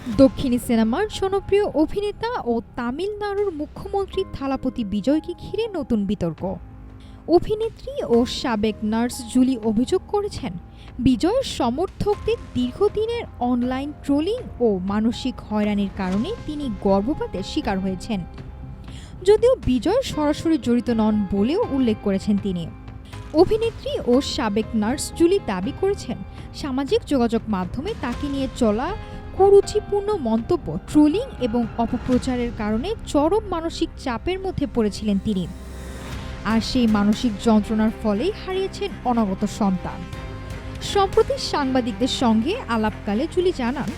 দক্ষিণী সিনেমার জনপ্রিয় অভিনেতা ও তামিলনাড়ুর মুখ্যমন্ত্রী থালাপতি বিজয়কে ঘিরে নতুন বিতর্ক। অভিনেত্রী ও সাবেক নার্স জুলি অভিযোগ করেছেন, বিজয়ের সমর্থকদের দীর্ঘদিনের অনলাইন ট্রোলিং ও মানসিক হয়রানির কারণে তিনি গর্ভপাতের শিকার হয়েছেন। যদিও বিজয় সরাসরি জড়িত নন বলেও উল্লেখ করেছেন তিনি। অভিনেত্রী ও সাবেক নার্স জুলি দাবি করেছেন, সামাজিক যোগাযোগ মাধ্যমে তাকে নিয়ে চলা কুরুচিপূর্ণ মন্তব্য, ট্রোলিং এবং অপপ্রচারের কারণে চরম মানসিক চাপের মধ্যে পড়েছিলেন তিনি। আর সেই মানসিক যন্ত্রণার ফলেই হারিয়েছেন অনাগত সন্তান। সম্প্রতি সাংবাদিকদের সঙ্গে আলাপকালে জুলি জানান,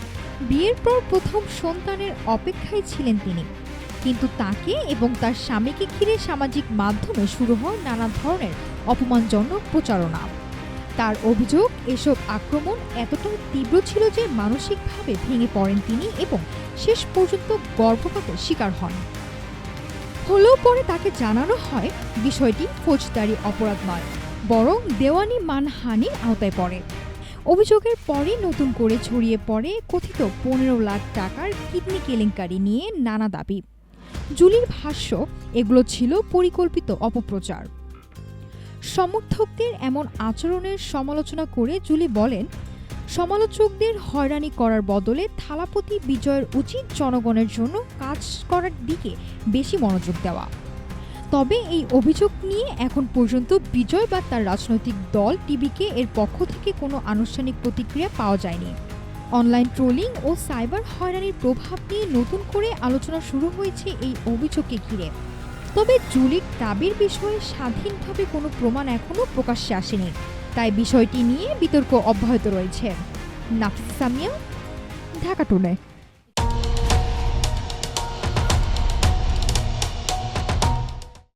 বিয়ের পর প্রথম সন্তানের অপেক্ষায় ছিলেন তিনি, কিন্তু তাকে এবং তার স্বামীকে ঘিরে সামাজিক মাধ্যমে শুরু হয় নানা ধরনের অপমানজনক প্রচারণা। তার অভিযোগ, এসব আক্রমণ এতটাই তীব্র ছিল যে মানসিকভাবে ভেঙে পড়েন তিনি এবং শেষ পর্যন্ত গর্ভপাতের শিকার হন। হলেও পরে তাকে জানানো হয় বিষয়টি ফৌজদারি অপরাধ নয়, বরং দেওয়ানি মানহানির আওতায় পড়ে। অভিযোগের পরই নতুন করে ছড়িয়ে পড়ে কথিত 15 লাখ টাকার কিডনি কেলেঙ্কারি নিয়ে নানা দাবি। জুলির ভাষ্য, এগুলো ছিল পরিকল্পিত অপপ্রচার। সমর্থকদের এমন আচরণের সমালোচনা করে জুলি বলেন, সমালোচকদের হয়রানি করার বদলে থালাপতি বিজয়ের উচিত জনগণের জন্য কাজ করার দিকে বেশি মনোযোগ দেওয়া। তবে এই অভিযোগ নিয়ে এখন পর্যন্ত বিজয় বা তার রাজনৈতিক দল টিভিকে এর পক্ষ থেকে কোনো আনুষ্ঠানিক প্রতিক্রিয়া পাওয়া যায়নি। অনলাইন ট্রোলিং ও সাইবার হয়রানির প্রভাব নিয়ে নতুন করে আলোচনা শুরু হয়েছে এই অভিযোগকে ঘিরে। তবে জুলির দাবির বিষয়ে স্বাধীনভাবে কোনো প্রমাণ এখনও প্রকাশ্যে আসেনি, তাই বিষয়টি নিয়ে বিতর্ক অব্যাহত রয়েছে। নাফিসা সামিয়া, ঢাকা টুডে।